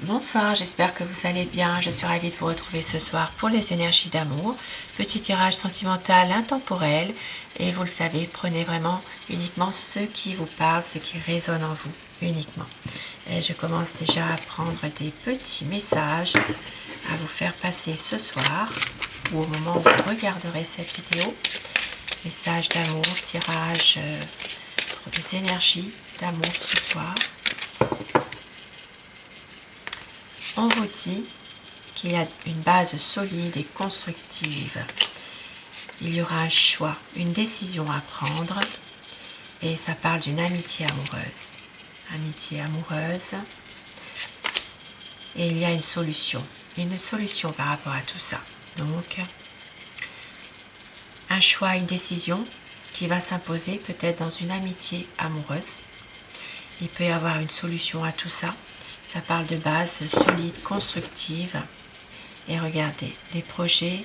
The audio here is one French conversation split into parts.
Bonsoir, j'espère que vous allez bien. Je suis ravie de vous retrouver ce soir pour les énergies d'amour. Petit tirage sentimental intemporel. Et vous le savez, prenez vraiment uniquement ce qui vous parle, ce qui résonne en vous, uniquement. Et je commence déjà à prendre des petits messages à vous faire passer ce soir ou au moment où vous regarderez cette vidéo. Message d'amour, tirage pour des énergies d'amour ce soir. On vous dit qu'il y a une base solide et constructive. Il y aura un choix, une décision à prendre et ça parle d'une amitié amoureuse. Amitié amoureuse. Et il y a une solution par rapport à tout ça. Donc, un choix, une décision qui va s'imposer peut-être dans une amitié amoureuse. Il peut y avoir une solution à tout ça. Ça parle de base solide, constructive. Et regardez, des projets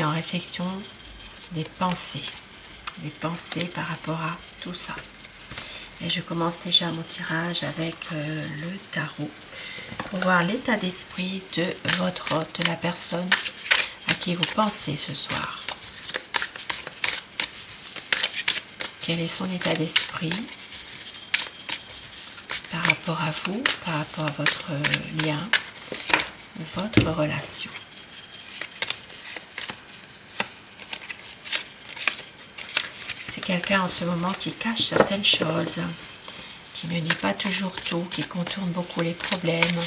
en réflexion, des pensées par rapport à tout ça. Et je commence déjà mon tirage avec le tarot pour voir l'état d'esprit de votre hôte, de la personne à qui vous pensez ce soir. Quel est son état d'esprit par rapport à vous, par rapport à votre lien, votre relation. C'est quelqu'un en ce moment qui cache certaines choses, qui ne dit pas toujours tout, qui contourne beaucoup les problèmes,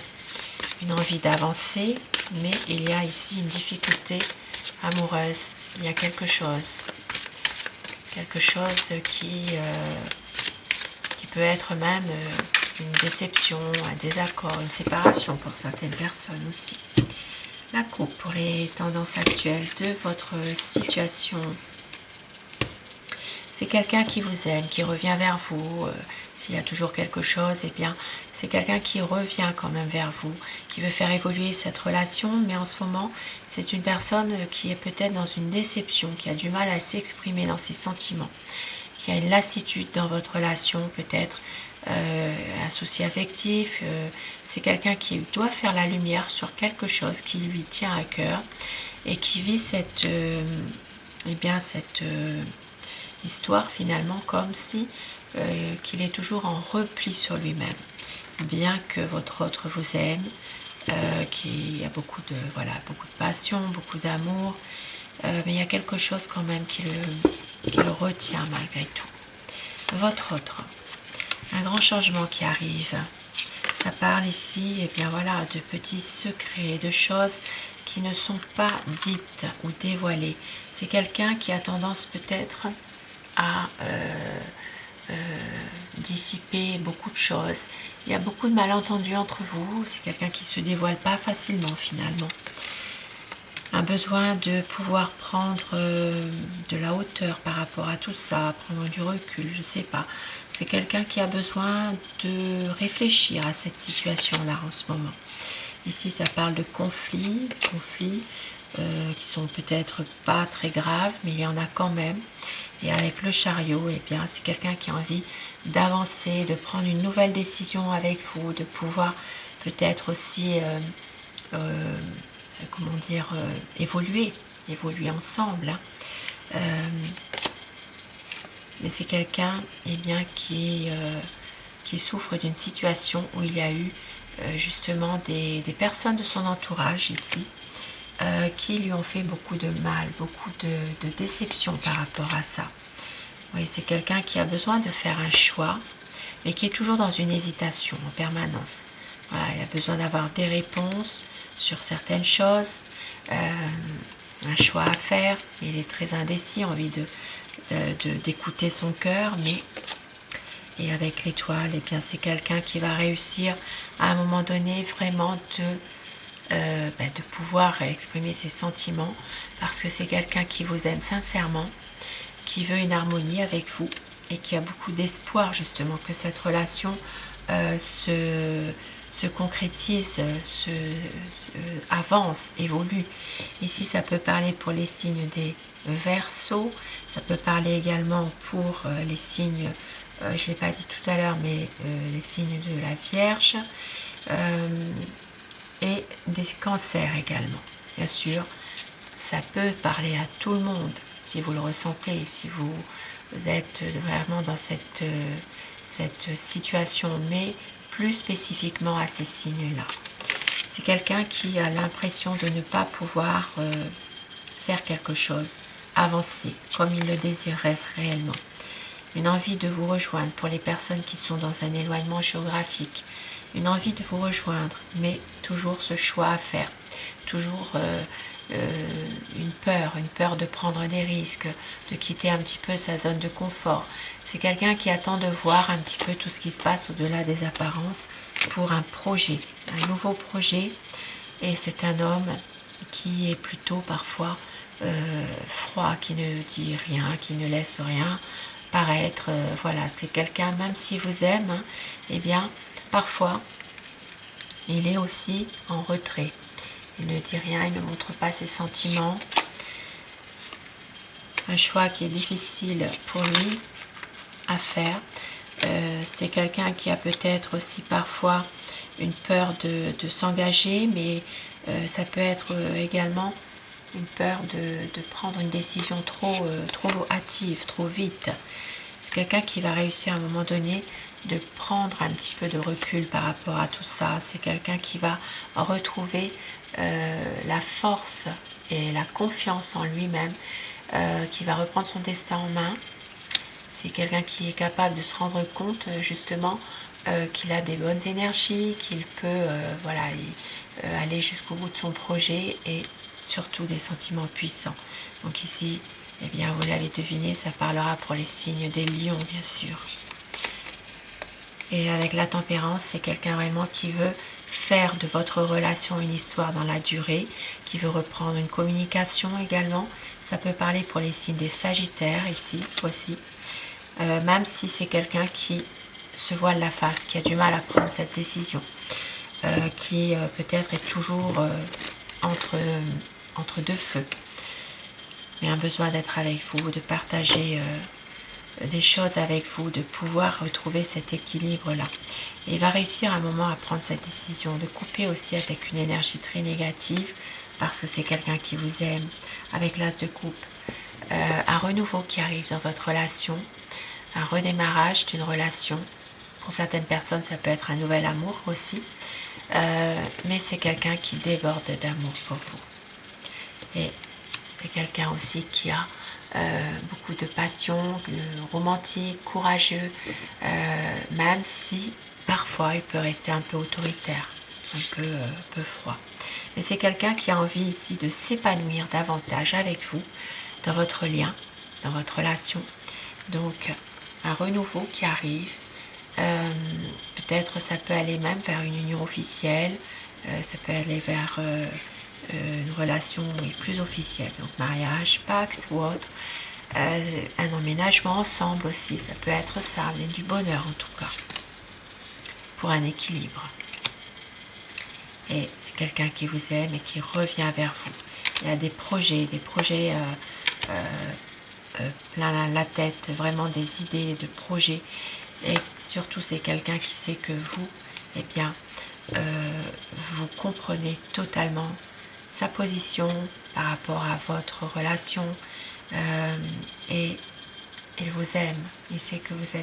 une envie d'avancer, mais il y a ici une difficulté amoureuse. Il y a quelque chose qui peut être même une déception, un désaccord, une séparation pour certaines personnes aussi. La coupe pour les tendances actuelles de votre situation. C'est quelqu'un qui vous aime, qui revient vers vous. S'il y a toujours quelque chose, eh bien, c'est quelqu'un qui revient quand même vers vous, qui veut faire évoluer cette relation, mais en ce moment, c'est une personne qui est peut-être dans une déception, qui a du mal à s'exprimer dans ses sentiments, qui a une lassitude dans votre relation, peut-être un souci affectif. C'est quelqu'un qui doit faire la lumière sur quelque chose qui lui tient à cœur et qui vit cette histoire finalement comme si qu'il est toujours en repli sur lui-même, bien que votre autre vous aime, qu'il y a beaucoup de passion, beaucoup d'amour, mais il y a quelque chose quand même qui le retient malgré tout. Votre autre, un grand changement qui arrive. Ça parle ici de petits secrets, de choses qui ne sont pas dites ou dévoilées. C'est quelqu'un qui a tendance peut-être à dissiper beaucoup de choses. Il y a beaucoup de malentendus entre vous. C'est quelqu'un qui ne se dévoile pas facilement finalement. Un besoin de pouvoir prendre de la hauteur par rapport à tout ça, prendre du recul, je ne sais pas. C'est quelqu'un qui a besoin de réfléchir à cette situation-là en ce moment. Ici, ça parle de conflits qui sont peut-être pas très graves, mais il y en a quand même. Et avec le chariot, c'est quelqu'un qui a envie d'avancer, de prendre une nouvelle décision avec vous, de pouvoir peut-être aussi évoluer ensemble. Mais c'est quelqu'un qui souffre d'une situation où il y a eu justement des personnes de son entourage ici qui lui ont fait beaucoup de mal, beaucoup de déception par rapport à ça. Oui, c'est quelqu'un qui a besoin de faire un choix, mais qui est toujours dans une hésitation en permanence. Voilà, il a besoin d'avoir des réponses sur certaines choses, un choix à faire. Il est très indécis, envie d'écouter son cœur, et avec l'étoile, c'est quelqu'un qui va réussir à un moment donné vraiment de pouvoir exprimer ses sentiments, parce que c'est quelqu'un qui vous aime sincèrement, qui veut une harmonie avec vous et qui a beaucoup d'espoir justement que cette relation se concrétise, avance, évolue. Ici, ça peut parler pour les signes des Verseaux, ça peut parler également pour les signes je ne l'ai pas dit tout à l'heure, mais les signes de la Vierge, et des cancers également. Bien sûr, ça peut parler à tout le monde si vous le ressentez, si vous êtes vraiment dans cette situation, mais plus spécifiquement à ces signes-là. C'est quelqu'un qui a l'impression de ne pas pouvoir faire quelque chose, avancer comme il le désirerait réellement. Une envie de vous rejoindre pour les personnes qui sont dans un éloignement géographique, une envie de vous rejoindre, mais toujours ce choix à faire, toujours une peur de prendre des risques, de quitter un petit peu sa zone de confort. C'est quelqu'un qui attend de voir un petit peu tout ce qui se passe au-delà des apparences pour un projet, un nouveau projet. Et c'est un homme qui est plutôt parfois froid, qui ne dit rien, qui ne laisse rien paraître. Voilà, c'est quelqu'un, même s'il vous aime, hein, eh bien, parfois, il est aussi en retrait. Il ne dit rien, il ne montre pas ses sentiments. Un choix qui est difficile pour lui à faire. C'est quelqu'un qui a peut-être aussi parfois une peur de s'engager, mais ça peut être également une peur de prendre une décision trop hâtive, trop vite. C'est quelqu'un qui va réussir à un moment donné de prendre un petit peu de recul par rapport à tout ça. C'est quelqu'un qui va retrouver la force et la confiance en lui-même, qui va reprendre son destin en main. C'est quelqu'un qui est capable de se rendre compte justement qu'il a des bonnes énergies, qu'il peut aller jusqu'au bout de son projet et surtout des sentiments puissants. Donc ici, eh bien, vous l'avez deviné, ça parlera pour les signes des lions, bien sûr. Et avec la tempérance, c'est quelqu'un vraiment qui veut faire de votre relation une histoire dans la durée, qui veut reprendre une communication également. Ça peut parler pour les signes des Sagittaires ici aussi. Même si c'est quelqu'un qui se voile la face, qui a du mal à prendre cette décision, qui peut-être est toujours entre deux feux, mais un besoin d'être avec vous, de partager des choses avec vous, de pouvoir retrouver cet équilibre-là. Et il va réussir à un moment à prendre cette décision, de couper aussi avec une énergie très négative, parce que c'est quelqu'un qui vous aime, avec l'as de coupe. Un renouveau qui arrive dans votre relation, un redémarrage d'une relation. Pour certaines personnes, ça peut être un nouvel amour aussi, mais c'est quelqu'un qui déborde d'amour pour vous. Et c'est quelqu'un aussi qui a beaucoup de passion, romantique, courageux, même si parfois il peut rester un peu autoritaire, un peu froid. Mais c'est quelqu'un qui a envie ici de s'épanouir davantage avec vous, dans votre lien, dans votre relation. Donc, un renouveau qui arrive. Peut-être ça peut aller même vers une union officielle, ça peut aller vers une relation plus officielle, donc mariage, pax ou autre, un emménagement ensemble aussi, ça peut être ça, mais du bonheur en tout cas, pour un équilibre. Et c'est quelqu'un qui vous aime et qui revient vers vous. Il y a des projets plein la tête, vraiment des idées de projets. Et surtout, c'est quelqu'un qui sait que vous, eh bien, vous comprenez totalement sa position par rapport à votre relation, et il vous aime. Il sait que vous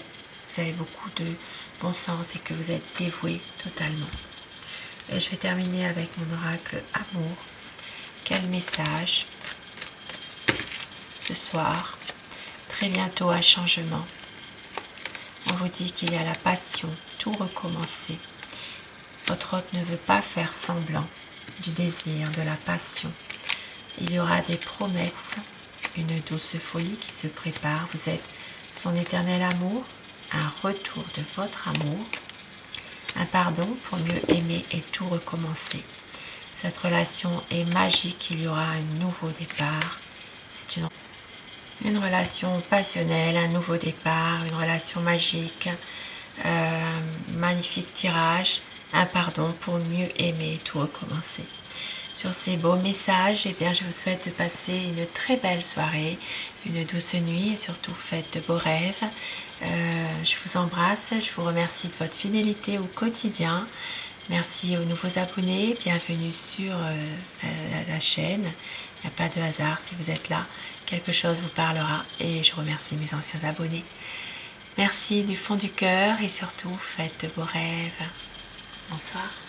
avez beaucoup de bon sens et que vous êtes dévoué totalement. Et je vais terminer avec mon oracle amour. Quel message ce soir? Très bientôt un changement. On vous dit qu'il y a la passion, tout recommencer. Votre hôte ne veut pas faire semblant du désir, de la passion. Il y aura des promesses, une douce folie qui se prépare. Vous êtes son éternel amour, un retour de votre amour, un pardon pour mieux aimer et tout recommencer. Cette relation est magique, il y aura un nouveau départ. C'est une relation passionnelle, un nouveau départ, une relation magique, magnifique tirage, un pardon pour mieux aimer et tout recommencer. Sur ces beaux messages, eh bien, je vous souhaite de passer une très belle soirée, une douce nuit et surtout faites de beaux rêves. Je vous embrasse, je vous remercie de votre fidélité au quotidien. Merci aux nouveaux abonnés, bienvenue sur la chaîne. Il n'y a pas de hasard, si vous êtes là, quelque chose vous parlera et je remercie mes anciens abonnés. Merci du fond du cœur et surtout faites de beaux rêves. Bonsoir.